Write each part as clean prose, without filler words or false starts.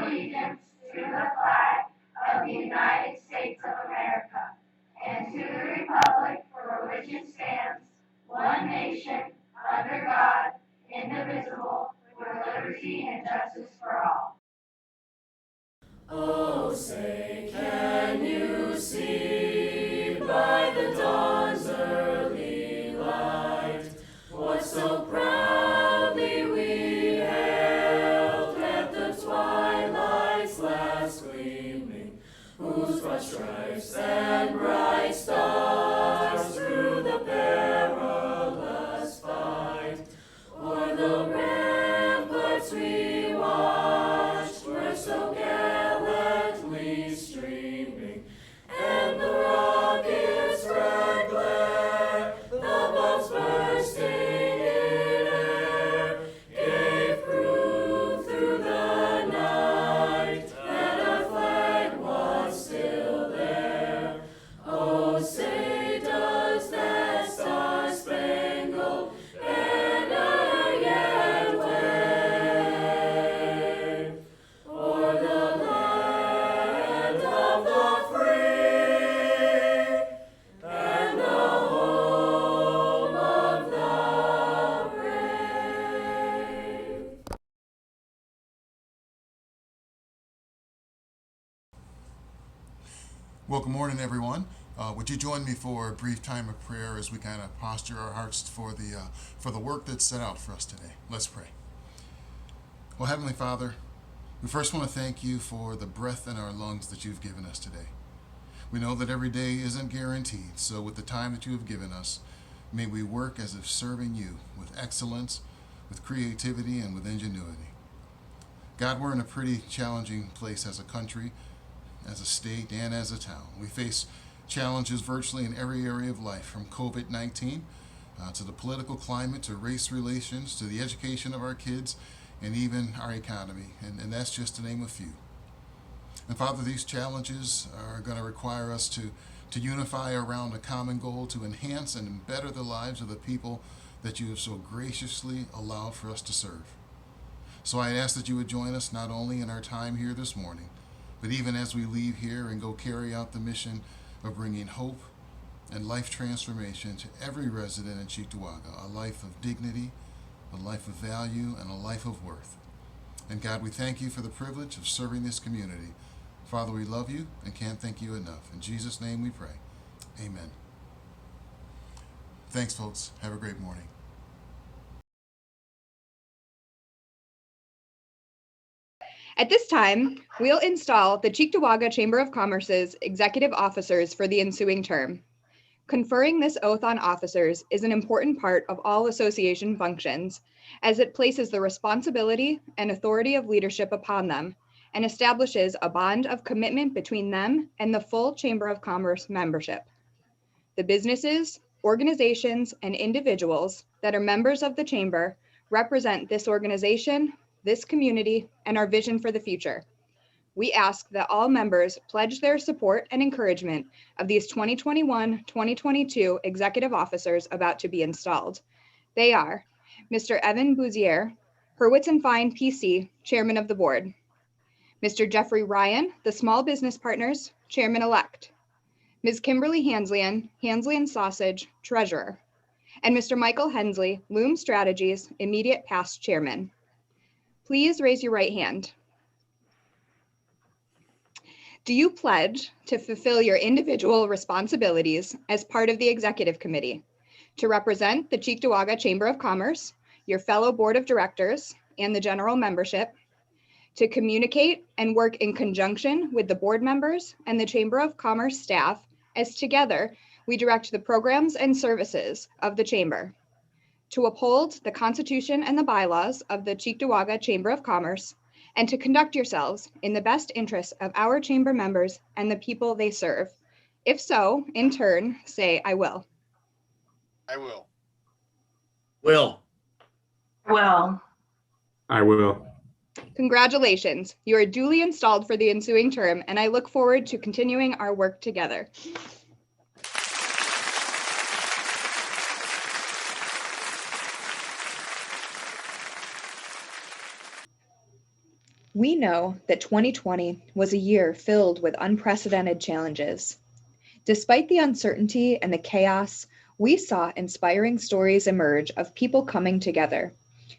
allegiance to the flag of the United States of America and to the republic for which it stands, one nation, under God, indivisible, with liberty and justice for all. Oh, say, can you see by the dawn's early light what so proudly we hailed at the twilight's last gleaming, whose broad stripes and bright stars through the perilous fight o'er the ramparts we watched were so gallantly streaming, and the rocket's red glare, the bombs bursting in air, gave proof through the night that our flag was still there. Oh, say, does that star-spangled banner yet wave o'er the land of the free and the home of the brave? Well, good morning, everyone. Would you join me for a brief time of prayer as we kind of posture our hearts for the work that's set out for us today? Let's pray. Well, Heavenly Father, we first want to thank you for the breath in our lungs that you've given us today. We know that every day isn't guaranteed, so with the time that you have given us, may we work as if serving you with excellence, with creativity, and with ingenuity. God, we're in a pretty challenging place as a country, as a state, and as a town. We face challenges virtually in every area of life, from COVID-19 to the political climate, to race relations, to the education of our kids, and even our economy, and that's just to name a few. And Father, these challenges are going to require us to unify around a common goal to enhance and better the lives of the people that you have so graciously allowed for us to serve. So I ask that you would join us not only in our time here this morning, but even as we leave here and go carry out the mission of bringing hope and life transformation to every resident in Cheektowaga, a life of dignity, a life of value, and a life of worth. And God, we thank you for the privilege of serving this community. Father, we love you and can't thank you enough. In Jesus' name we pray. Amen. Thanks, folks. Have a great morning. At this time, we'll install the Cheektowaga Chamber of Commerce's executive officers for the ensuing term. Conferring this oath on officers is an important part of all association functions, as it places the responsibility and authority of leadership upon them and establishes a bond of commitment between them and the full Chamber of Commerce membership. The businesses, organizations, and individuals that are members of the Chamber represent this organization, this community, and our vision for the future. We ask that all members pledge their support and encouragement of these 2021-2022 executive officers about to be installed. They are Mr. Evan Bouzier, Hurwitz and Fine PC, Chairman of the Board; Mr. Jeffrey Ryan, the Small Business Partners, Chairman-elect; Ms. Kimberly Hanslian, Hanslian Sausage, Treasurer; and Mr. Michael Hensley, Loom Strategies, Immediate Past Chairman. Please raise your right hand. Do you pledge to fulfill your individual responsibilities as part of the Executive Committee, to represent the Cheektowaga Chamber of Commerce, your fellow Board of Directors, and the general membership, to communicate and work in conjunction with the board members and the Chamber of Commerce staff, as together we direct the programs and services of the Chamber, to uphold the Constitution and the bylaws of the Cheektowaga Chamber of Commerce, and to conduct yourselves in the best interests of our Chamber members and the people they serve? If so, in turn, say, I will. I will. Will. Well, I will. Congratulations, you are duly installed for the ensuing term, and I look forward to continuing our work together. We know that 2020 was a year filled with unprecedented challenges. Despite the uncertainty and the chaos, we saw inspiring stories emerge of people coming together,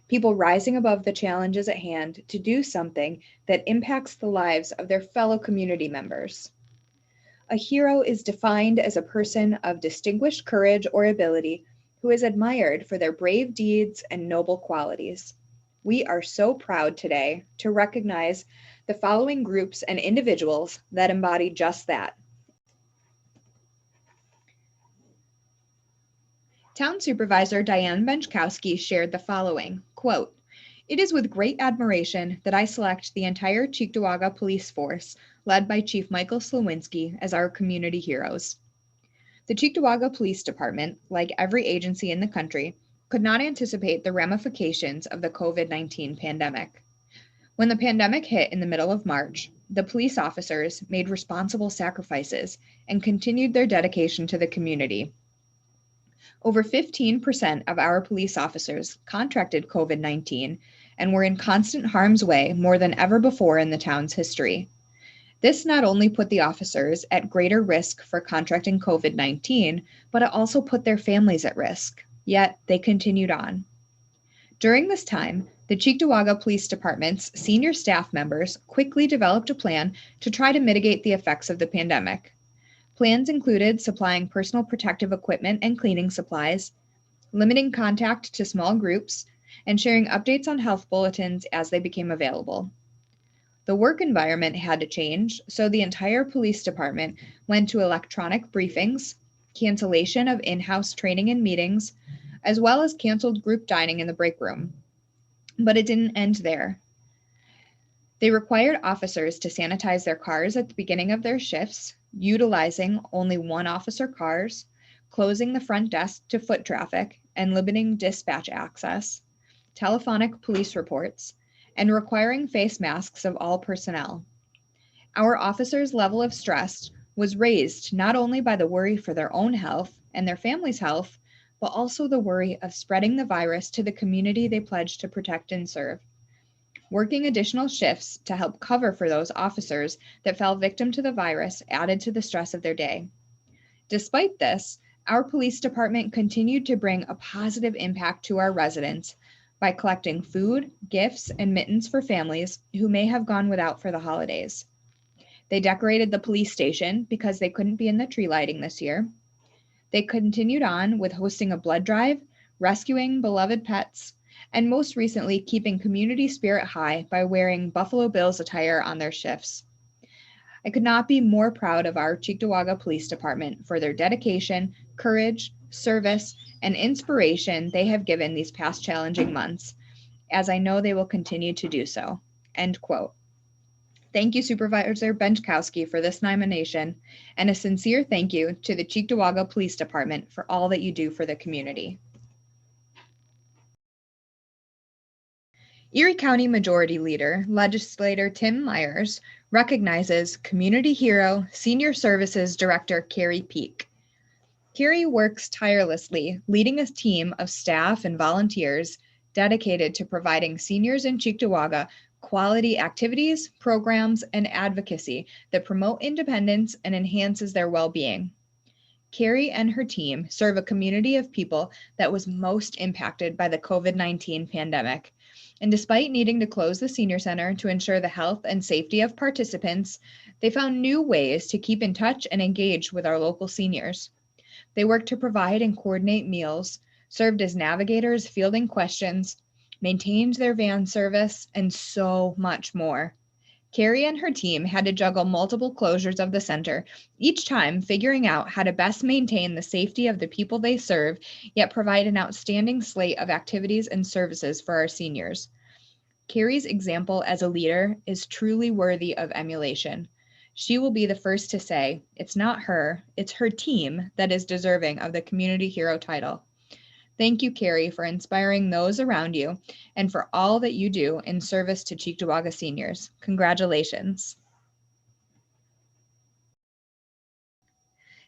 people rising above the challenges at hand to do something that impacts the lives of their fellow community members. A hero is defined as a person of distinguished courage or ability who is admired for their brave deeds and noble qualities. We are so proud today to recognize the following groups and individuals that embody just that. Town Supervisor Diane Benchkowski shared the following, quote, "It is with great admiration that I select the entire Cheektowaga police force, led by Chief Michael Slowinski, as our community heroes." The Cheektowaga Police Department, like every agency in the country, could not anticipate the ramifications of the COVID-19 pandemic. When the pandemic hit in the middle of March, the police officers made responsible sacrifices and continued their dedication to the community. Over 15% of our police officers contracted COVID-19 and were in constant harm's way more than ever before in the town's history. This not only put the officers at greater risk for contracting COVID-19, but it also put their families at risk, yet they continued on. During this time, the Cheektowaga Police Department's senior staff members quickly developed a plan to try to mitigate the effects of the pandemic. Plans included supplying personal protective equipment and cleaning supplies, limiting contact to small groups, and sharing updates on health bulletins as they became available. The work environment had to change, so the entire police department went to electronic briefings, cancellation of in-house training and meetings, as well as canceled group dining in the break room. But it didn't end there. They required officers to sanitize their cars at the beginning of their shifts, utilizing only one officer cars, closing the front desk to foot traffic and limiting dispatch access, telephonic police reports, and requiring face masks of all personnel. Our officers' level of stress was raised not only by the worry for their own health and their family's health, but also the worry of spreading the virus to the community they pledged to protect and serve. Working additional shifts to help cover for those officers that fell victim to the virus added to the stress of their day. Despite this, our police department continued to bring a positive impact to our residents by collecting food, gifts, and mittens for families who may have gone without for the holidays. They decorated the police station because they couldn't be in the tree lighting this year. They continued on with hosting a blood drive, rescuing beloved pets, and most recently, keeping community spirit high by wearing Buffalo Bills attire on their shifts. I could not be more proud of our Cheektowaga Police Department for their dedication, courage, service, and inspiration they have given these past challenging months, as I know they will continue to do so." End quote. Thank you, Supervisor Benchkowski, for this nomination, and a sincere thank you to the Cheektowaga Police Department for all that you do for the community. Erie County Majority Leader, Legislator Tim Myers, recognizes Community Hero Senior Services Director Carrie Peak. Carrie works tirelessly, leading a team of staff and volunteers dedicated to providing seniors in Cheektowaga quality activities, programs, and advocacy that promote independence and enhances their well-being. Carrie and her team serve a community of people that was most impacted by the COVID-19 pandemic. And despite needing to close the senior center to ensure the health and safety of participants, they found new ways to keep in touch and engage with our local seniors. They worked to provide and coordinate meals, served as navigators fielding questions, maintained their van service, and so much more. Carrie and her team had to juggle multiple closures of the center, each time figuring out how to best maintain the safety of the people they serve, yet provide an outstanding slate of activities and services for our seniors. Carrie's example as a leader is truly worthy of emulation. She will be the first to say, it's not her, it's her team that is deserving of the Community Hero title. Thank you, Carrie, for inspiring those around you and for all that you do in service to Cheektowaga seniors. Congratulations.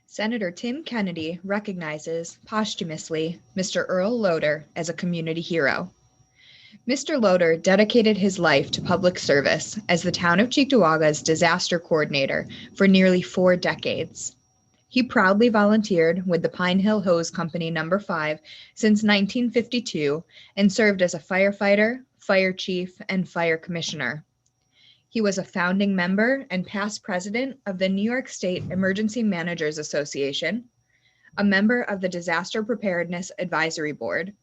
Senator Tim Kennedy recognizes posthumously Mr. Earl Loader as a community hero. Mr. Loader dedicated his life to public service as the town of Cheektowaga's disaster coordinator for nearly 4 decades. He proudly volunteered with the Pine Hill Hose Company No. 5 since 1952 and served as a firefighter, fire chief, and fire commissioner. He was a founding member and past president of the New York State Emergency Managers Association, a member of the Disaster Preparedness Advisory Board,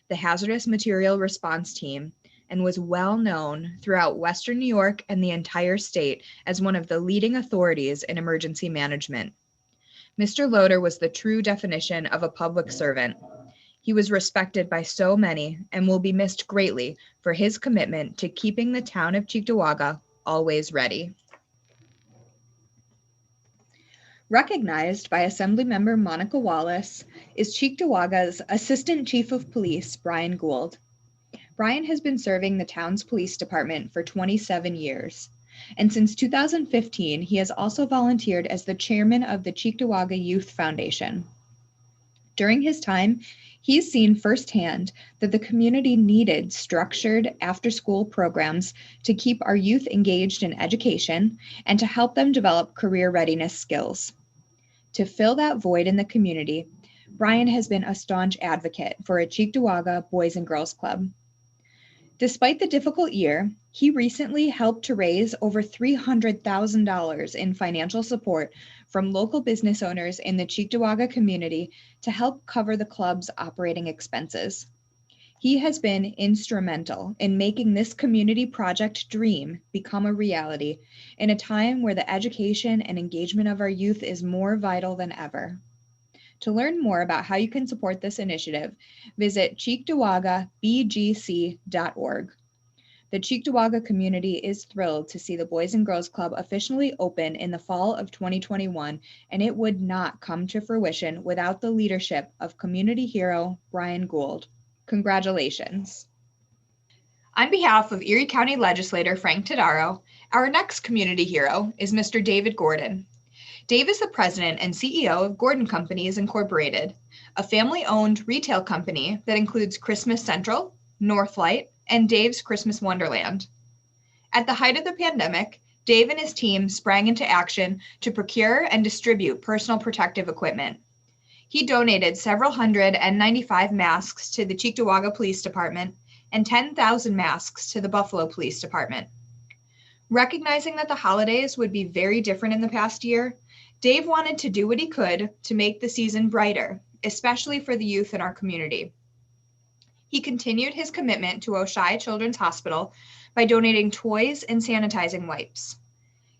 the Hazardous Material Response Team, and was well known throughout Western New York and the entire state as one of the leading authorities in emergency management. Mr. Loader was the true definition of a public servant. He was respected by so many and will be missed greatly for his commitment to keeping the town of Cheektowaga always ready. Recognized by Assemblymember Monica Wallace is Cheektowaga's Assistant Chief of Police, Brian Gould. Brian has been serving the town's police department for 27 years. And since 2015, he has also volunteered as the chairman of the Cheektowaga Youth Foundation. During his time, he's seen firsthand that the community needed structured after-school programs to keep our youth engaged in education and to help them develop career readiness skills. To fill that void in the community, Brian has been a staunch advocate for a Cheektowaga Boys and Girls Club. Despite the difficult year, he recently helped to raise over $300,000 in financial support from local business owners in the Cheektowaga community to help cover the club's operating expenses. He has been instrumental in making this community project dream become a reality in a time where the education and engagement of our youth is more vital than ever. To learn more about how you can support this initiative, visit cheektowagabgc.org. The Cheektowaga community is thrilled to see the Boys and Girls Club officially open in the fall of 2021, and it would not come to fruition without the leadership of community hero Brian Gould. Congratulations. On behalf of Erie County Legislator Frank Todaro, our next community hero is Mr. David Gordon. Dave is the president and CEO of Gordon Companies Incorporated, a family-owned retail company that includes Christmas Central, Northlight, and Dave's Christmas Wonderland. At the height of the pandemic, Dave and his team sprang into action to procure and distribute personal protective equipment. He donated several hundred N95 masks to the Cheektowaga Police Department and 10,000 masks to the Buffalo Police Department. Recognizing that the holidays would be very different in the past year, Dave wanted to do what he could to make the season brighter, especially for the youth in our community. He continued his commitment to Oshai Children's Hospital by donating toys and sanitizing wipes.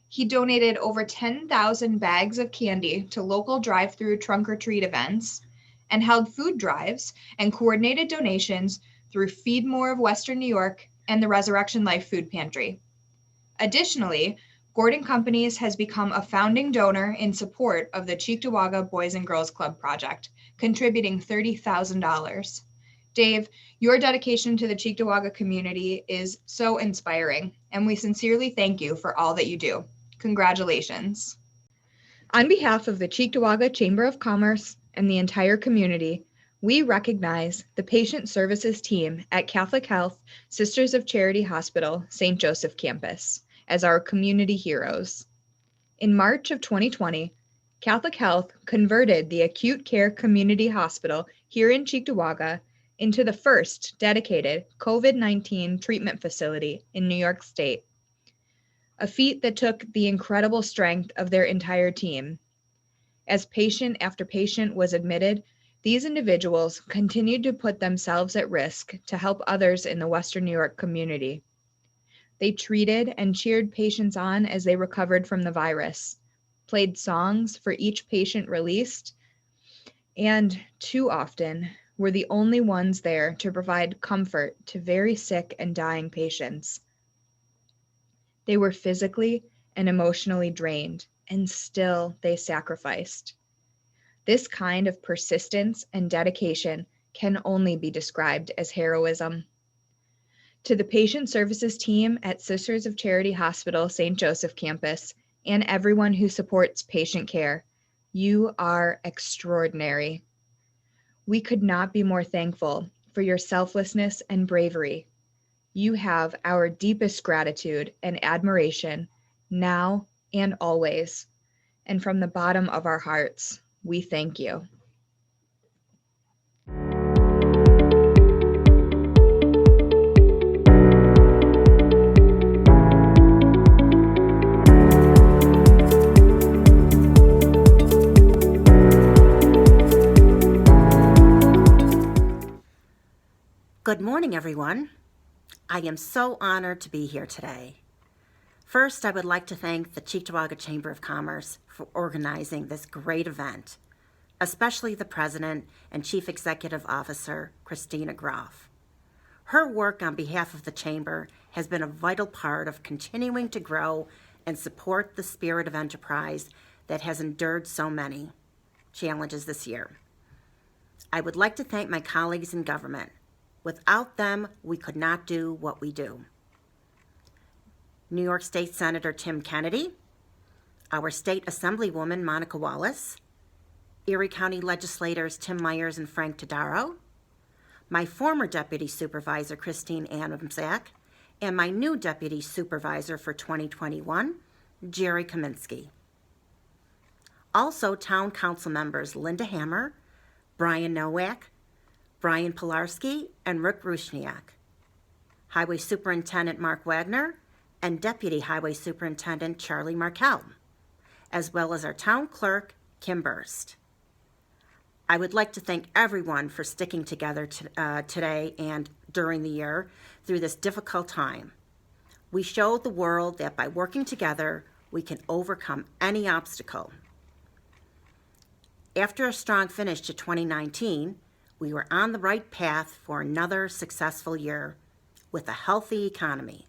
He donated over 10,000 bags of candy to local drive-through trunk-or-treat events and held food drives and coordinated donations through Feed More of Western New York and the Resurrection Life Food Pantry. Additionally, Gordon Companies has become a founding donor in support of the Cheektowaga Boys and Girls Club project, contributing $30,000. Dave, your dedication to the Cheektowaga community is so inspiring, and we sincerely thank you for all that you do. Congratulations. On behalf of the Cheektowaga Chamber of Commerce and the entire community, we recognize the patient services team at Catholic Health Sisters of Charity Hospital, St. Joseph Campus, as our community heroes. In March of 2020, Catholic Health converted the acute care community hospital here in Cheektowaga into the first dedicated COVID-19 treatment facility in New York State, a feat that took the incredible strength of their entire team. As patient after patient was admitted, these individuals continued to put themselves at risk to help others in the Western New York community. They treated and cheered patients on as they recovered from the virus, played songs for each patient released, and too often were the only ones there to provide comfort to very sick and dying patients. They were physically and emotionally drained, and still they sacrificed. This kind of persistence and dedication can only be described as heroism. To the patient services team at Sisters of Charity Hospital, St. Joseph Campus, and everyone who supports patient care, you are extraordinary. We could not be more thankful for your selflessness and bravery. You have our deepest gratitude and admiration now and always. And from the bottom of our hearts, we thank you. Good morning, everyone. I am so honored to be here today. First, I would like to thank the Cheektowaga Chamber of Commerce for organizing this great event, especially the President and Chief Executive Officer, Christina Groff. Her work on behalf of the Chamber has been a vital part of continuing to grow and support the spirit of enterprise that has endured so many challenges this year. I would like to thank my colleagues in government. Without them, we could not do what we do. New York State Senator Tim Kennedy, our State Assemblywoman Monica Wallace, Erie County legislators Tim Myers and Frank Todaro, my former Deputy Supervisor Christine Adamczak, and my new Deputy Supervisor for 2021, Jerry Kaminsky. Also, Town Council members Linda Hammer, Brian Nowak, Brian Pilarski, and Rick Rushniak, Highway Superintendent Mark Wagner, and Deputy Highway Superintendent Charlie Markell, as well as our Town Clerk, Kim Burst. I would like to thank everyone for sticking together today and during the year through this difficult time. We showed the world that by working together, we can overcome any obstacle. After a strong finish to 2019, we were on the right path for another successful year with a healthy economy.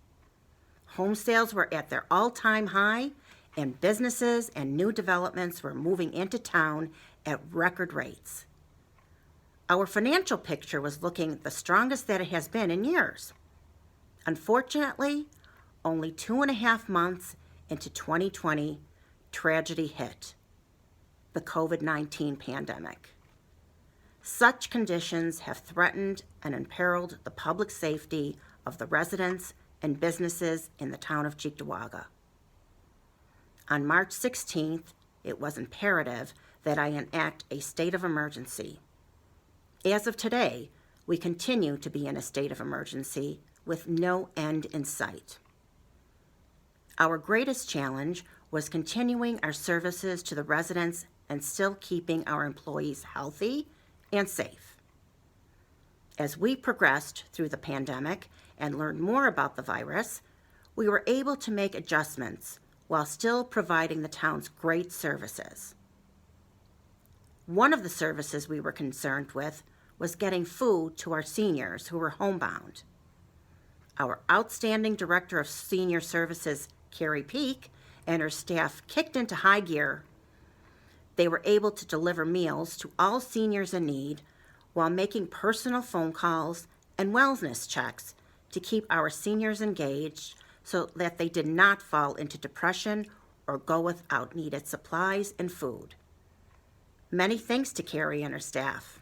Home sales were at their all-time high, and businesses and new developments were moving into town at record rates. Our financial picture was looking the strongest that it has been in years. Unfortunately, only 2.5 months into 2020, tragedy hit: the COVID-19 pandemic. Such conditions have threatened and imperiled the public safety of the residents and businesses in the town of Cheektowaga. On March 16th, it was imperative that I enact a state of emergency. As of today, we continue to be in a state of emergency with no end in sight. Our greatest challenge was continuing our services to the residents and still keeping our employees healthy and safe. As we progressed through the pandemic and learned more about the virus, we were able to make adjustments while still providing the town's great services. One of the services we were concerned with was getting food to our seniors who were homebound. Our outstanding Director of Senior Services, Carrie Peak, and her staff kicked into high gear. They were able to deliver meals to all seniors in need while making personal phone calls and wellness checks to keep our seniors engaged so that they did not fall into depression or go without needed supplies and food. Many thanks to Carrie and her staff.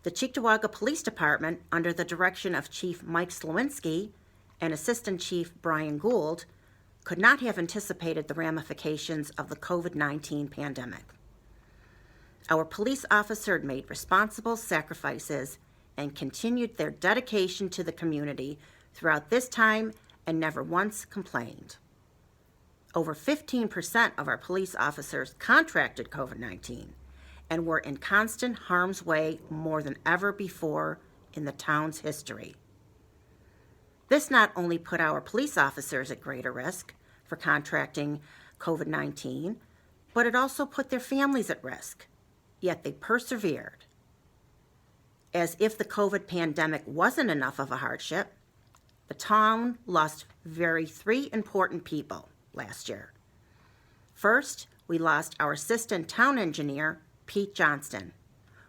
The Cheektowaga Police Department, under the direction of Chief Mike Slowinski and Assistant Chief Brian Gould, could not have anticipated the ramifications of the COVID-19 pandemic. Our police officers made responsible sacrifices and continued their dedication to the community throughout this time and never once complained. Over 15% of our police officers contracted COVID-19 and were in constant harm's way more than ever before in the town's history. This not only put our police officers at greater risk for contracting COVID-19, but it also put their families at risk, yet they persevered. As if the COVID pandemic wasn't enough of a hardship, the town lost three important people last year. First, we lost our assistant town engineer, Pete Johnston,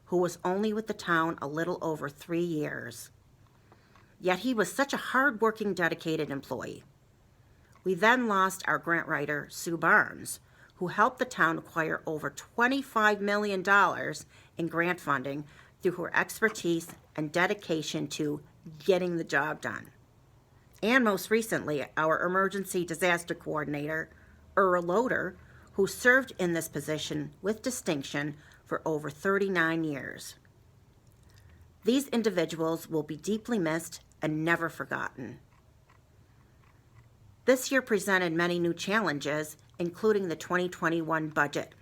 who was only with the town a little over 3 years. Yet he was such a hard-working, dedicated employee. We then lost our grant writer, Sue Barnes, who helped the town acquire over $25 million in grant funding through her expertise and dedication to getting the job done. And most recently, our emergency disaster coordinator, Earl Loader, who served in this position with distinction for over 39 years. These individuals will be deeply missed and never forgotten. This year presented many new challenges, including the 2021 budget.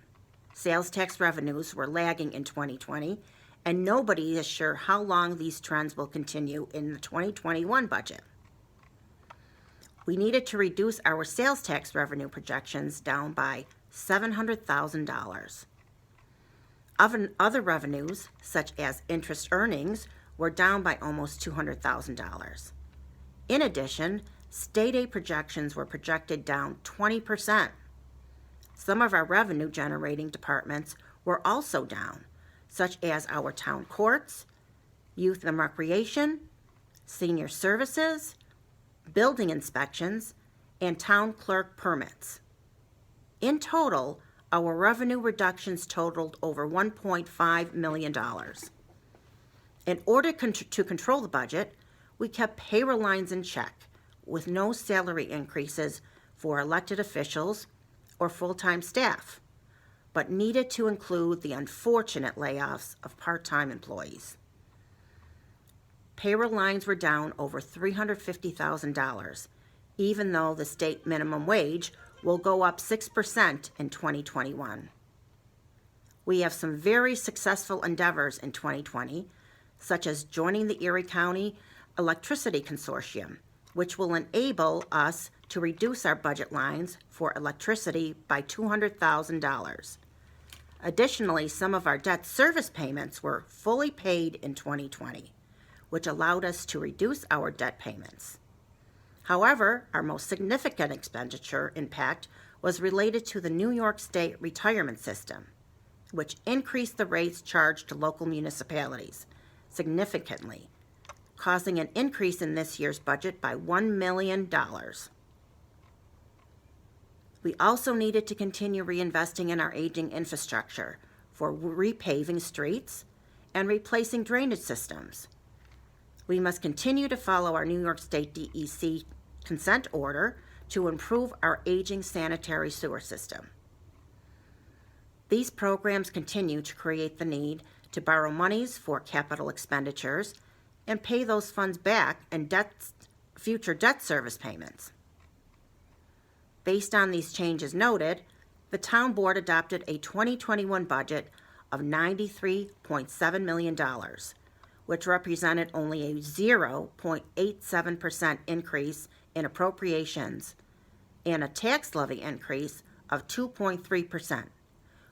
Sales tax revenues were lagging in 2020, and nobody is sure how long these trends will continue in the 2021 budget. We needed to reduce our sales tax revenue projections down by $700,000. Other revenues, such as interest earnings, were down by almost $200,000. In addition, state aid projections were projected down 20%. Some of our revenue-generating departments were also down, such as our town courts, youth and recreation, senior services, building inspections, and town clerk permits. In total, our revenue reductions totaled over $1.5 million. In order to control the budget, we kept payroll lines in check with no salary increases for elected officials or full-time staff, but needed to include the unfortunate layoffs of part-time employees. Payroll lines were down over $350,000, even though the state minimum wage will go up 6% in 2021. We have some very successful endeavors in 2020, such as joining the Erie County Electricity Consortium, which will enable us to reduce our budget lines for electricity by $200,000. Additionally, some of our debt service payments were fully paid in 2020, which allowed us to reduce our debt payments. However, our most significant expenditure impact was related to the New York State retirement system, which increased the rates charged to local municipalities significantly, causing an increase in this year's budget by $1 million. We also needed to continue reinvesting in our aging infrastructure for repaving streets and replacing drainage systems. We must continue to follow our New York State DEC consent order to improve our aging sanitary sewer system. These programs continue to create the need to borrow monies for capital expenditures and pay those funds back in future debt service payments. Based on these changes noted, the town board adopted a 2021 budget of $93.7 million, which represented only a 0.87% increase in appropriations and a tax levy increase of 2.3%,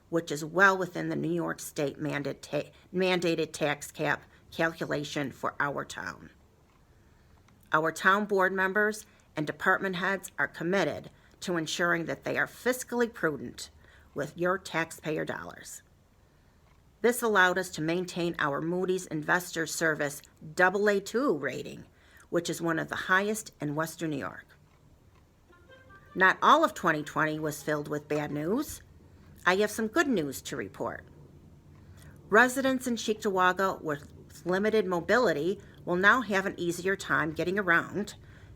which is well within the New York State mandated tax cap calculation for our town. Our town board members and department heads are committed to ensuring that they are fiscally prudent with your taxpayer dollars. This allowed us to maintain our Moody's Investor Service AA2 rating, which is one of the highest in Western New York. Not all of 2020 was filled with bad news. I have some good news to report. Residents in Cheektowaga with limited mobility will now have an easier time getting around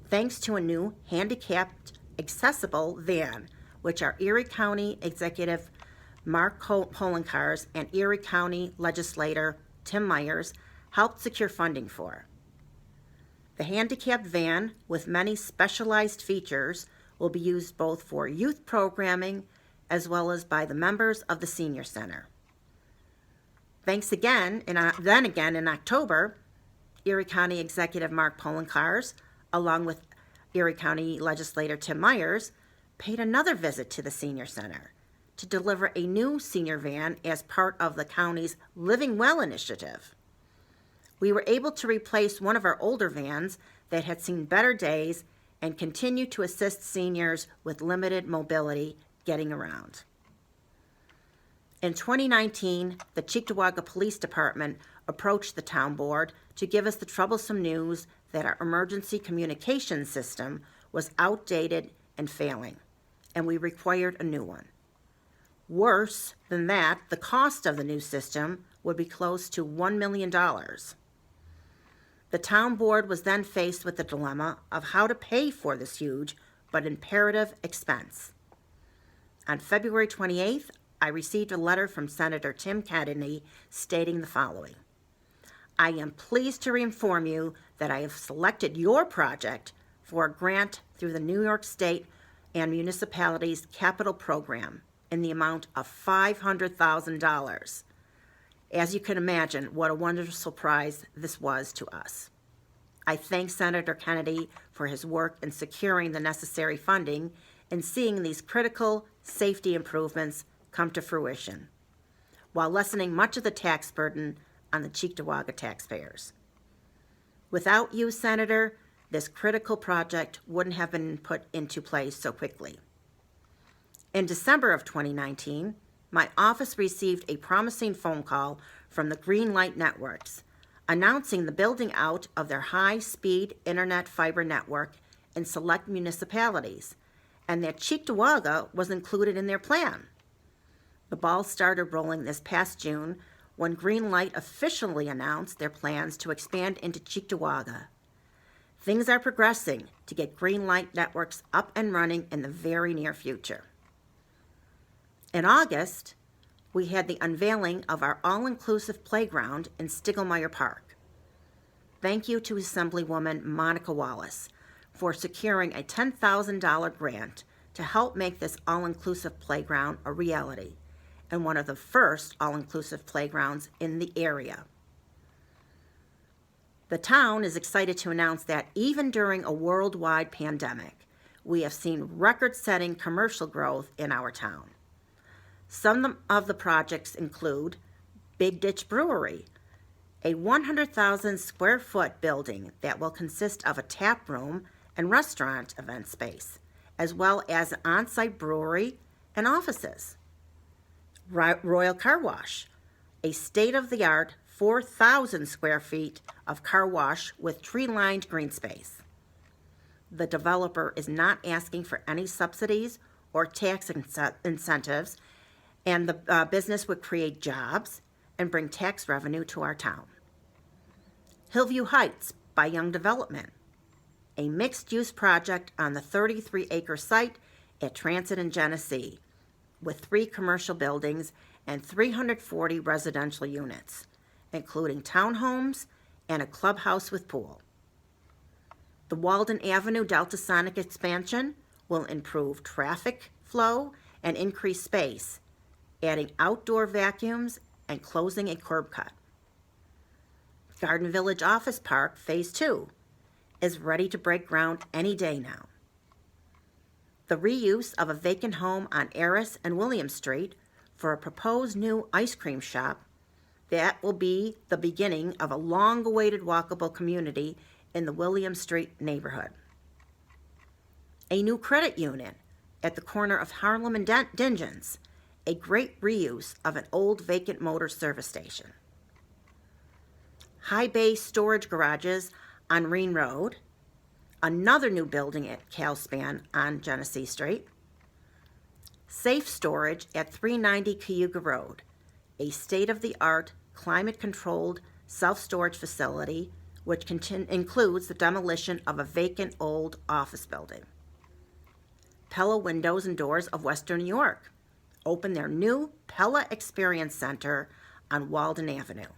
thanks to a new handicapped accessible van, which our Erie County Executive Mark Polenkars and Erie County Legislator Tim Myers helped secure funding for. The handicapped van, with many specialized features, will be used both for youth programming as well as by the members of the Senior Center. Thanks again, then again in October, Erie County Executive Mark Polenkars, along with Erie County Legislator Tim Myers, paid another visit to the Senior Center to deliver a new senior van as part of the county's Living Well initiative. We were able to replace one of our older vans that had seen better days and continue to assist seniors with limited mobility getting around. In 2019, the Cheektowaga Police Department approached the town board to give us the troublesome news that our emergency communication system was outdated and failing, and we required a new one. Worse than that, the cost of the new system would be close to $1 million. The town board was then faced with the dilemma of how to pay for this huge but imperative expense. On February 28th, I received a letter from Senator Tim Kennedy stating the following: I am pleased to inform you that I have selected your project for a grant through the New York State and Municipalities Capital Program in the amount of $500,000. As you can imagine, what a wonderful surprise this was to us. I thank Senator Kennedy for his work in securing the necessary funding and seeing these critical safety improvements come to fruition, while lessening much of the tax burden on the Cheektowaga taxpayers. Without you, Senator, this critical project wouldn't have been put into place so quickly. In December of 2019, my office received a promising phone call from the Green Light Networks announcing the building out of their high-speed internet fiber network in select municipalities, and that Cheektowaga was included in their plan. The ball started rolling this past June when Green Light officially announced their plans to expand into Cheektowaga. Things are progressing to get Green Light Networks up and running in the very near future. In August, we had the unveiling of our all-inclusive playground in Stiglmeyer Park. Thank you to Assemblywoman Monica Wallace for securing a $10,000 grant to help make this all-inclusive playground a reality, and one of the first all-inclusive playgrounds in the area. The town is excited to announce that even during a worldwide pandemic, we have seen record-setting commercial growth in our town. Some of the projects include Big Ditch Brewery, a 100,000 square foot building that will consist of a tap room and restaurant event space, as well as an on-site brewery and offices. Royal Car Wash, a state-of-the-art 4,000 square feet of car wash with tree-lined green space. The developer is not asking for any subsidies or tax incentives, and the business would create jobs and bring tax revenue to our town. Hillview Heights by Young Development, a mixed-use project on the 33-acre site at Transit and Genesee, with 3 commercial buildings and 340 residential units, including townhomes and a clubhouse with pool. The Walden Avenue Delta Sonic expansion will improve traffic flow and increase space, adding outdoor vacuums and closing a curb cut. Garden Village Office Park Phase 2 is ready to break ground any day now. The reuse of a vacant home on Eris and William Street for a proposed new ice cream shop that will be the beginning of a long-awaited walkable community in the William Street neighborhood. A new credit unit at the corner of Harlem and Dingens, a great reuse of an old vacant motor service station. High bay storage garages on Reen Road, another new building at Calspan on Genesee Street, safe storage at 390 Cayuga Road, a state-of-the-art climate-controlled self-storage facility which includes the demolition of a vacant old office building. Pella Windows and Doors of Western New York opened their new Pella Experience Center on Walden Avenue.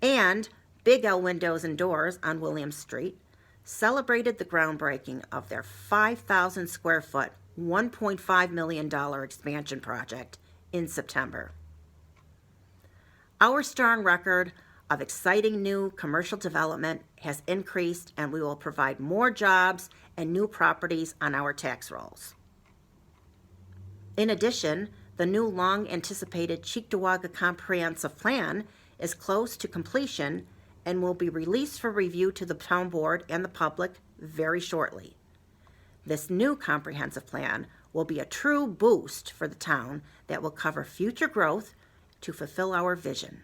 And Big L Windows and Doors on William Street celebrated the groundbreaking of their 5,000 square foot, $1.5 million expansion project in September. Our strong record of exciting new commercial development has increased, and we will provide more jobs and new properties on our tax rolls. In addition, the new long-anticipated Cheektowaga Comprehensive Plan is close to completion and will be released for review to the town board and the public very shortly. This new comprehensive plan will be a true boost for the town that will cover future growth to fulfill our vision.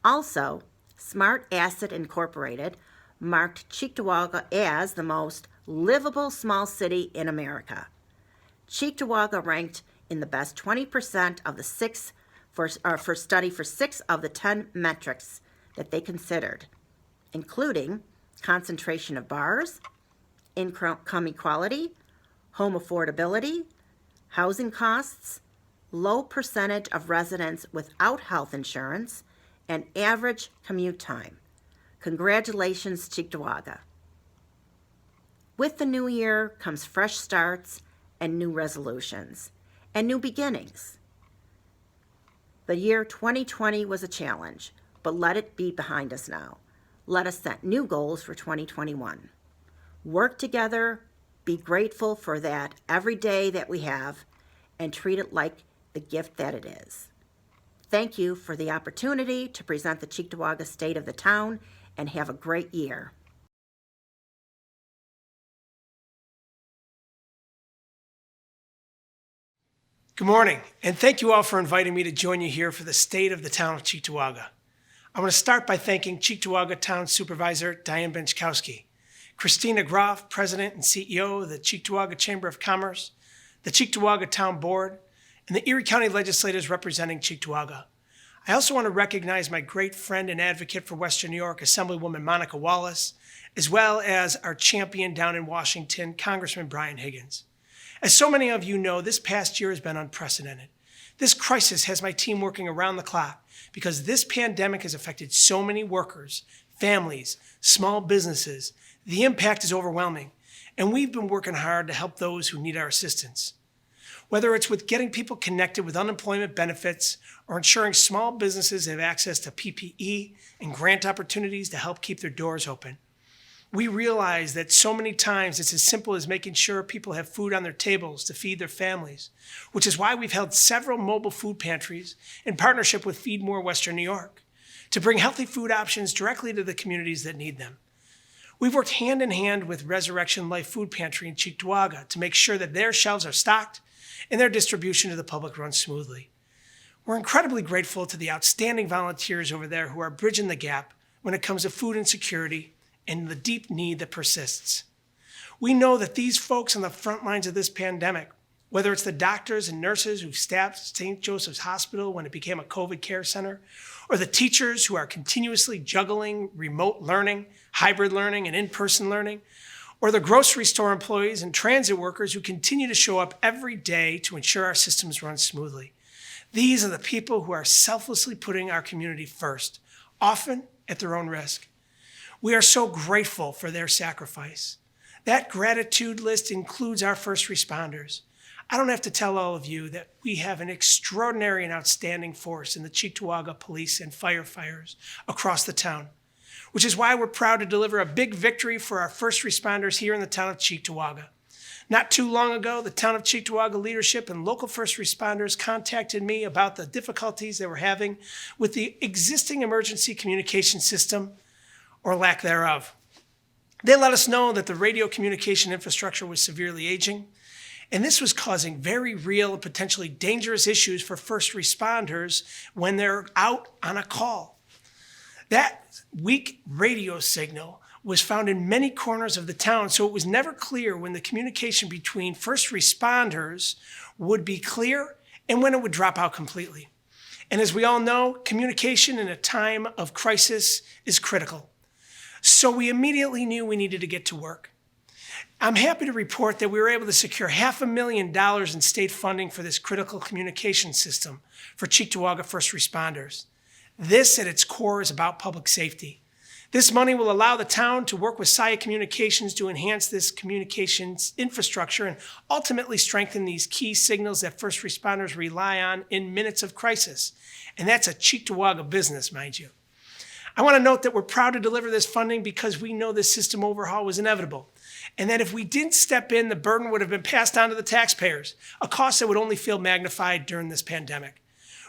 Also, Smart Asset Incorporated marked Cheektowaga as the most livable small city in America. Cheektowaga ranked in the best 20% of the 6 for 6 of the 10 metrics that they considered, including concentration of bars, income equality, home affordability, housing costs, low percentage of residents without health insurance, and average commute time. Congratulations, Cheektowaga. With the new year comes fresh starts and new resolutions and new beginnings. The year 2020 was a challenge, but let it be behind us now. Let us set new goals for 2021. Work together, be grateful for that every day that we have, and treat it like the gift that it is. Thank you for the opportunity to present the Cheektowaga State of the Town, and have a great year. Good morning, and thank you all for inviting me to join you here for the State of the Town of Cheektowaga. I want to start by thanking Cheektowaga Town Supervisor Diane Benchkowski, Christina Groff, President and CEO of the Cheektowaga Chamber of Commerce, the Cheektowaga Town Board, and the Erie County legislators representing Cheektowaga. I also want to recognize my great friend and advocate for Western New York, Assemblywoman Monica Wallace, as well as our champion down in Washington, Congressman Brian Higgins. As so many of you know, this past year has been unprecedented. This crisis has my team working around the clock because this pandemic has affected so many workers, families, small businesses. The impact is overwhelming, and we've been working hard to help those who need our assistance. Whether it's with getting people connected with unemployment benefits or ensuring small businesses have access to PPE and grant opportunities to help keep their doors open. We realize that so many times it's as simple as making sure people have food on their tables to feed their families, which is why we've held several mobile food pantries in partnership with Feed More Western New York to bring healthy food options directly to the communities that need them. We've worked hand in hand with Resurrection Life Food Pantry in Cheektowaga to make sure that their shelves are stocked and their distribution to the public runs smoothly. We're incredibly grateful to the outstanding volunteers over there who are bridging the gap when it comes to food insecurity and the deep need that persists. We know that these folks on the front lines of this pandemic, whether it's the doctors and nurses who staffed St. Joseph's Hospital when it became a COVID care center, or the teachers who are continuously juggling remote learning, hybrid learning, and in-person learning, or the grocery store employees and transit workers who continue to show up every day to ensure our systems run smoothly. These are the people who are selflessly putting our community first, often at their own risk. We are so grateful for their sacrifice. That gratitude list includes our first responders. I don't have to tell all of you that we have an extraordinary and outstanding force in the Cheektowaga police and firefighters across the town, which is why we're proud to deliver a big victory for our first responders here in the town of Cheektowaga. Not too long ago, the town of Cheektowaga leadership and local first responders contacted me about the difficulties they were having with the existing emergency communication system, or lack thereof. They let us know that the radio communication infrastructure was severely aging, and this was causing very real and potentially dangerous issues for first responders when they're out on a call. That weak radio signal was found in many corners of the town, so it was never clear when the communication between first responders would be clear and when it would drop out completely. And as we all know, communication in a time of crisis is critical. So we immediately knew we needed to get to work. I'm happy to report that we were able to secure $500,000 in state funding for this critical communication system for Cheektowaga first responders. This, at its core, is about public safety. This money will allow the town to work with SIA Communications to enhance this communications infrastructure and ultimately strengthen these key signals that first responders rely on in minutes of crisis. And that's a Cheektowaga business, mind you. I want to note that we're proud to deliver this funding because we know this system overhaul was inevitable, and that if we didn't step in, the burden would have been passed on to the taxpayers, a cost that would only feel magnified during this pandemic.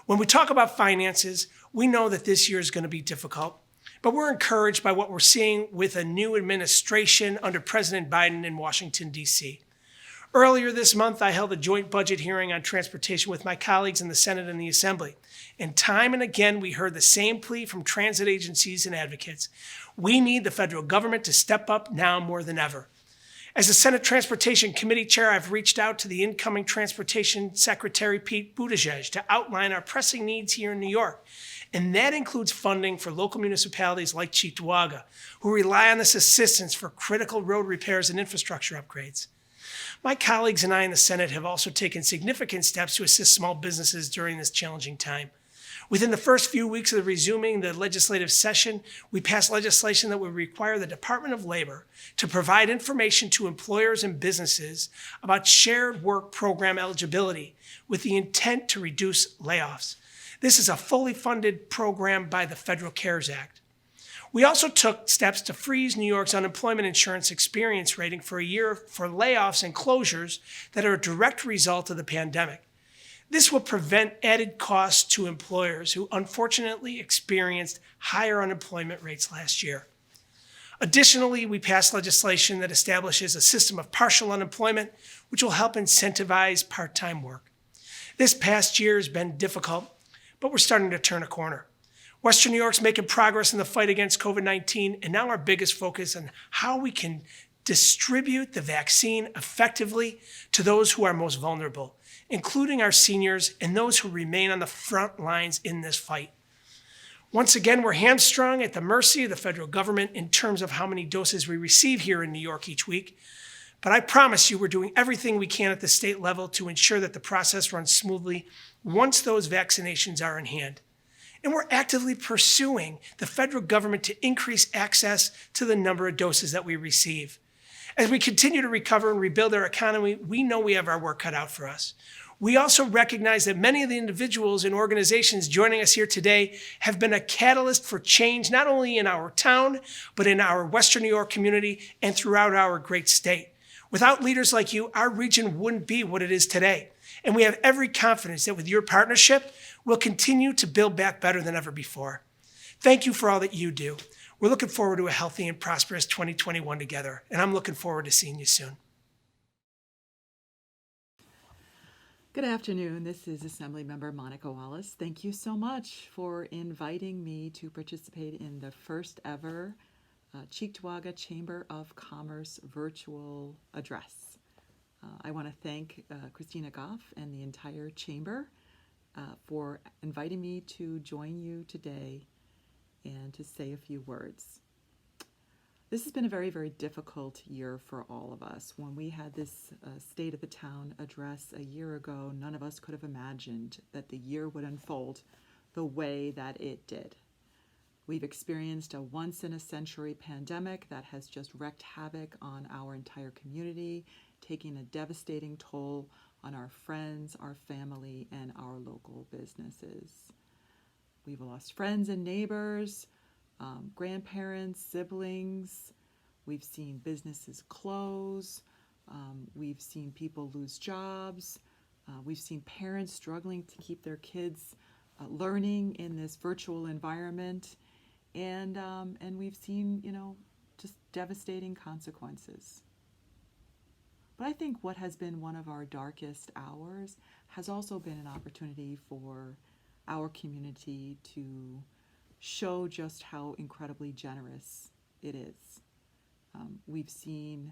When we talk about finances, we know that this year is going to be difficult, but we're encouraged by what we're seeing with a new administration under President Biden in Washington, D.C. Earlier this month, I held a joint budget hearing on transportation with my colleagues in the Senate and the Assembly. And time and again, we heard the same plea from transit agencies and advocates. We need the federal government to step up now more than ever. As the Senate Transportation Committee Chair, I've reached out to the incoming Transportation Secretary, Pete Buttigieg, to outline our pressing needs here in New York. And that includes funding for local municipalities like Cheektowaga, who rely on this assistance for critical road repairs and infrastructure upgrades. My colleagues and I in the Senate have also taken significant steps to assist small businesses during this challenging time. Within the first few weeks of resuming the legislative session, we passed legislation that would require the Department of Labor to provide information to employers and businesses about shared work program eligibility with the intent to reduce layoffs. This is a fully funded program by the Federal CARES Act. We also took steps to freeze New York's unemployment insurance experience rating for a year for layoffs and closures that are a direct result of the pandemic. This will prevent added costs to employers who unfortunately experienced higher unemployment rates last year. Additionally, we passed legislation that establishes a system of partial unemployment, which will help incentivize part-time work. This past year has been difficult, but we're starting to turn a corner. Western New York's making progress in the fight against COVID-19, and now our biggest focus on how we can distribute the vaccine effectively to those who are most vulnerable, including our seniors and those who remain on the front lines in this fight. Once again, we're hamstrung at the mercy of the federal government in terms of how many doses we receive here in New York each week. But I promise you we're doing everything we can at the state level to ensure that the process runs smoothly once those vaccinations are in hand. And we're actively pursuing the federal government to increase access to the number of doses that we receive. As we continue to recover and rebuild our economy, we know we have our work cut out for us. We also recognize that many of the individuals and organizations joining us here today have been a catalyst for change, not only in our town, but in our Western New York community and throughout our great state. Without leaders like you, our region wouldn't be what it is today. And we have every confidence that with your partnership, we'll continue to build back better than ever before. Thank you for all that you do. We're looking forward to a healthy and prosperous 2021 together, and I'm looking forward to seeing you soon. Good afternoon. This is Assemblymember Monica Wallace. Thank you so much for inviting me to participate in the first ever Cheektowaga Chamber of Commerce virtual address. I want to thank Christina Goff and the entire chamber for inviting me to join you today and to say a few words. This has been a very, very difficult year for all of us. When we had this State of the Town address a year ago, none of us could have imagined that the year would unfold the way that it did. We've experienced a once-in-a-century pandemic that has just wreaked havoc on our entire community, taking a devastating toll on our friends, our family, and our local businesses. We've lost friends and neighbors, grandparents, siblings. We've seen businesses close. We've seen people lose jobs. We've seen parents struggling to keep their kids learning in this virtual environment. And we've seen, just devastating consequences. But I think what has been one of our darkest hours has also been an opportunity for our community to show just how incredibly generous it is. We've seen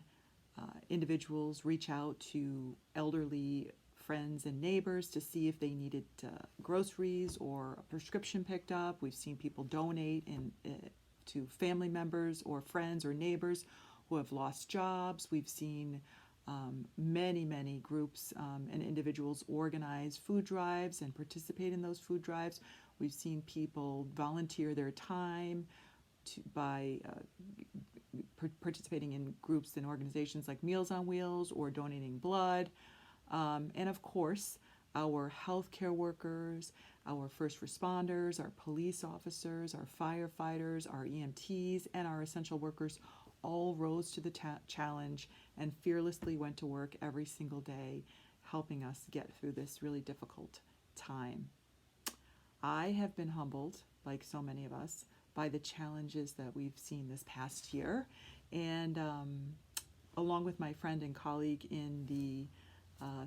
individuals reach out to elderly friends and neighbors to see if they needed groceries or a prescription picked up. We've seen people donate to family members or friends or neighbors who have lost jobs. We've seen many groups and individuals organize food drives and participate in those food drives. We've seen people volunteer their time by participating in groups and organizations like Meals on Wheels or donating blood. And of course, our healthcare workers, our first responders, our police officers, our firefighters, our EMTs, and our essential workers all rose to the challenge and fearlessly went to work every single day, helping us get through this really difficult time. I have been humbled, like so many of us, by the challenges that we've seen this past year. And along with my friend and colleague in the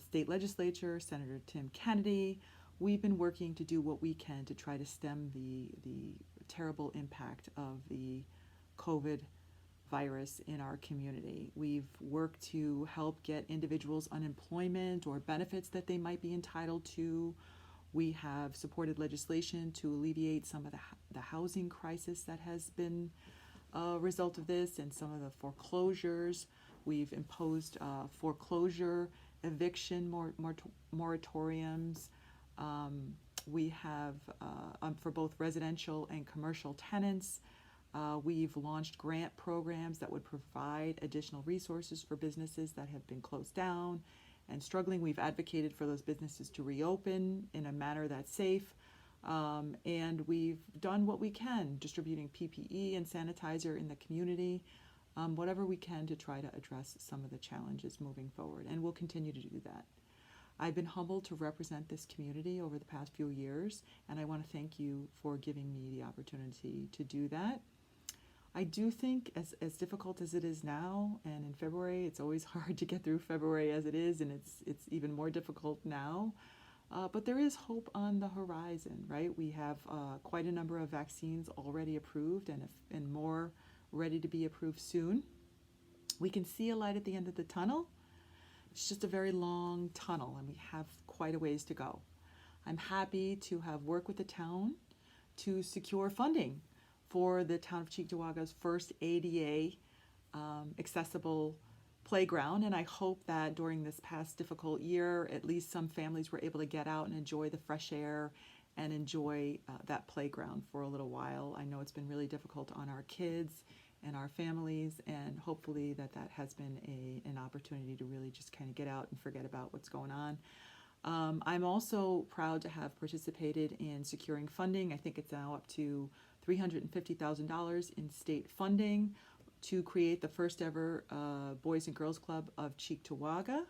state legislature, Senator Tim Kennedy, we've been working to do what we can to try to stem the terrible impact of the COVID virus in our community. We've worked to help get individuals unemployment or benefits that they might be entitled to. We have supported legislation to alleviate some of the housing crisis that has been a result of this and some of the foreclosures. We've imposed foreclosure, eviction moratoriums. We have, for both residential and commercial tenants, we've launched grant programs that would provide additional resources for businesses that have been closed down and struggling. We've advocated for those businesses to reopen in a manner that's safe. And we've done what we can, distributing PPE and sanitizer in the community, whatever we can to try to address some of the challenges moving forward. And we'll continue to do that. I've been humbled to represent this community over the past few years, and I want to thank you for giving me the opportunity to do that. I do think as difficult as it is now, and in February, it's always hard to get through February as it is, and it's even more difficult now. But there is hope on the horizon, right? We have quite a number of vaccines already approved and more ready to be approved soon. We can see a light at the end of the tunnel. It's just a very long tunnel, and we have quite a ways to go. I'm happy to have worked with the town to secure funding for the town of Cheektowaga's first ADA accessible playground, and I hope that during this past difficult year, at least some families were able to get out and enjoy the fresh air and enjoy that playground for a little while. I know it's been really difficult on our kids and our families, and hopefully that has been an opportunity to really just kind of get out and forget about what's going on. I'm also proud to have participated in securing funding. I think it's now up to $350,000 in state funding to create the first ever Boys and Girls Club of Cheektowaga.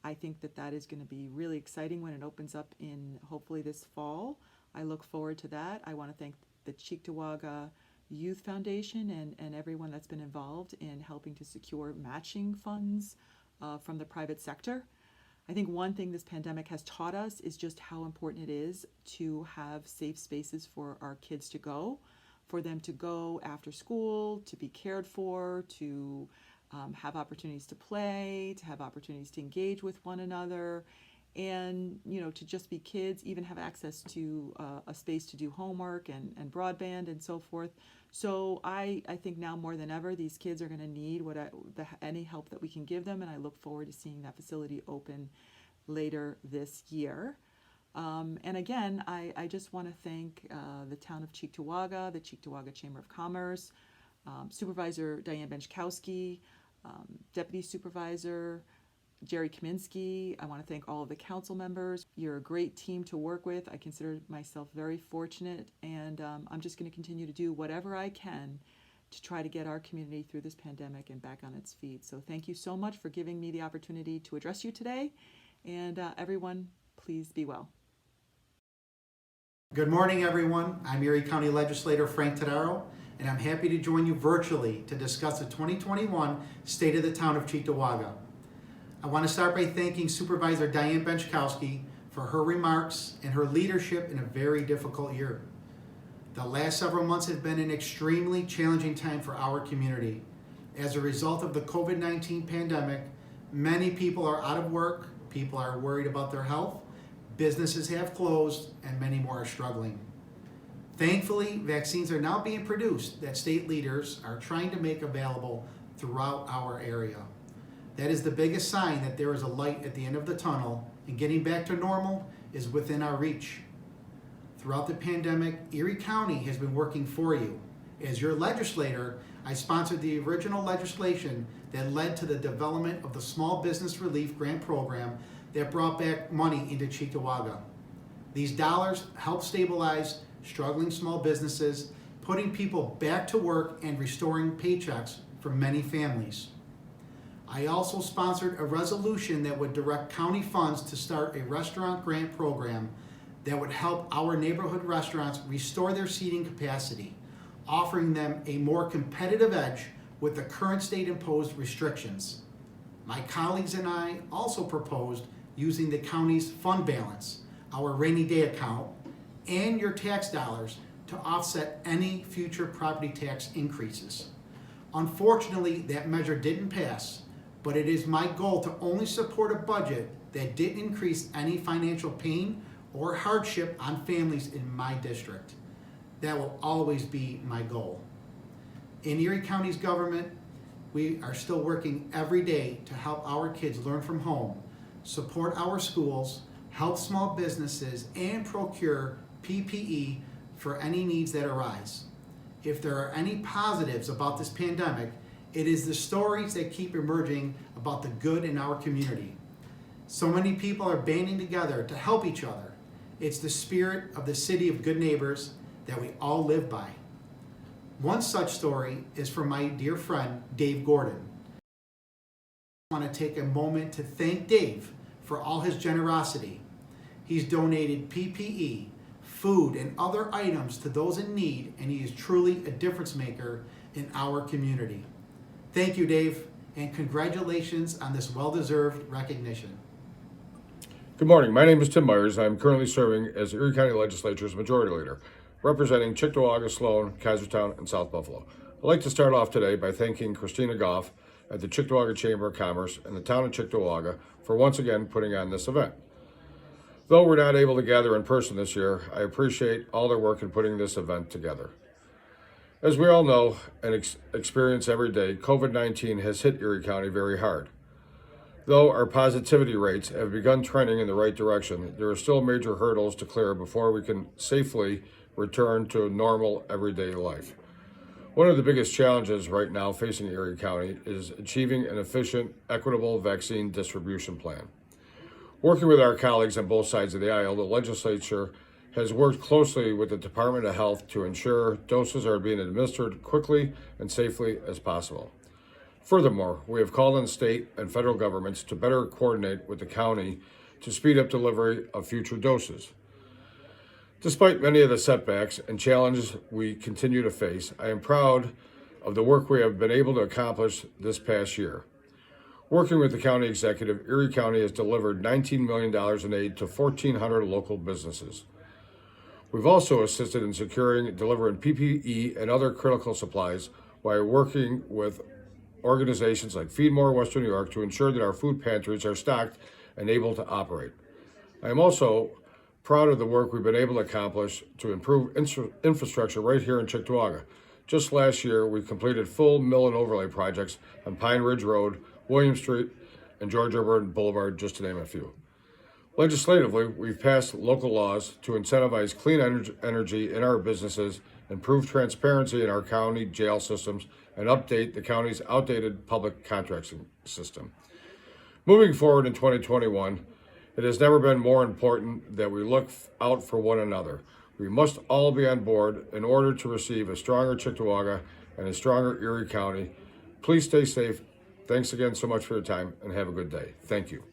I think that is going to be really exciting when it opens up in hopefully this fall. I look forward to that. I want to thank the Cheektowaga Youth Foundation and everyone that's been involved in helping to secure matching funds from the private sector. I think one thing this pandemic has taught us is just how important it is to have safe spaces for our kids to go, for them to go after school, to be cared for, to have opportunities to play, to have opportunities to engage with one another, and to just be kids, even have access to a space to do homework and broadband and so forth. So I think now more than ever, these kids are going to need any help that we can give them, and I look forward to seeing that facility open later this year. And again, I just want to thank the town of Cheektowaga, the Cheektowaga Chamber of Commerce, Supervisor Diane Benchkowski, Deputy Supervisor Jerry Kaminsky. I want to thank all of the council members. You're a great team to work with. I consider myself very fortunate, and I'm just going to continue to do whatever I can to try to get our community through this pandemic and back on its feet. So thank you so much for giving me the opportunity to address you today, and everyone, please be well. Good morning, everyone. I'm Erie County Legislator Frank Tadaro, and I'm happy to join you virtually to discuss the 2021 State of the Town of Cheektowaga. I want to start by thanking Supervisor Diane Benchkowski for her remarks and her leadership in a very difficult year. The last several months have been an extremely challenging time for our community. As a result of the COVID-19 pandemic, many people are out of work, people are worried about their health, businesses have closed, and many more are struggling. Thankfully, vaccines are now being produced that state leaders are trying to make available throughout our area. That is the biggest sign that there is a light at the end of the tunnel, and getting back to normal is within our reach. Throughout the pandemic, Erie County has been working for you. As your legislator, I sponsored the original legislation that led to the development of the Small Business Relief Grant Program that brought back money into Cheektowaga. These dollars help stabilize struggling small businesses, putting people back to work and restoring paychecks for many families. I also sponsored a resolution that would direct county funds to start a restaurant grant program that would help our neighborhood restaurants restore their seating capacity, offering them a more competitive edge with the current state-imposed restrictions. My colleagues and I also proposed using the county's fund balance, our rainy day account, and your tax dollars to offset any future property tax increases. Unfortunately, that measure didn't pass, but it is my goal to only support a budget that didn't increase any financial pain or hardship on families in my district. That will always be my goal. In Erie County's government, we are still working every day to help our kids learn from home, support our schools, help small businesses, and procure PPE for any needs that arise. If there are any positives about this pandemic, it is the stories that keep emerging about the good in our community. So many people are banding together to help each other. It's the spirit of the city of good neighbors that we all live by. One such story is from my dear friend, Dave Gordon. I want to take a moment to thank Dave for all his generosity. He's donated PPE, food, and other items to those in need, and he is truly a difference maker in our community. Thank you, Dave, and congratulations on this well-deserved recognition. Good morning. My name is Tim Myers. I'm currently serving as the Erie County Legislature's Majority Leader, representing Cheektowaga, Sloan, Kaisertown, and South Buffalo. I'd like to start off today by thanking Christina Goff at the Cheektowaga Chamber of Commerce and the town of Cheektowaga for once again putting on this event. Though we're not able to gather in person this year, I appreciate all their work in putting this event together. As we all know and experience every day, COVID-19 has hit Erie County very hard. Though our positivity rates have begun trending in the right direction, there are still major hurdles to clear before we can safely return to normal everyday life. One of the biggest challenges right now facing Erie County is achieving an efficient, equitable vaccine distribution plan. Working with our colleagues on both sides of the aisle, the legislature has worked closely with the Department of Health to ensure doses are being administered quickly and safely as possible. Furthermore, we have called on state and federal governments to better coordinate with the county to speed up delivery of future doses. Despite many of the setbacks and challenges we continue to face, I am proud of the work we have been able to accomplish this past year. Working with the county executive, Erie County has delivered $19 million in aid to 1,400 local businesses. We've also assisted in securing and delivering PPE and other critical supplies while working with organizations like Feed More Western New York to ensure that our food pantries are stocked and able to operate. I am also proud of the work we've been able to accomplish to improve infrastructure right here in Cheektowaga. Just last year, we completed full mill and overlay projects on Pine Ridge Road, William Street, and George Urban Boulevard, just to name a few. Legislatively, we've passed local laws to incentivize clean energy in our businesses, improve transparency in our county jail systems, and update the county's outdated public contracting system. Moving forward in 2021, it has never been more important that we look out for one another. We must all be on board in order to receive a stronger Cheektowaga and a stronger Erie County. Please stay safe. Thanks again so much for your time and have a good day. Thank you.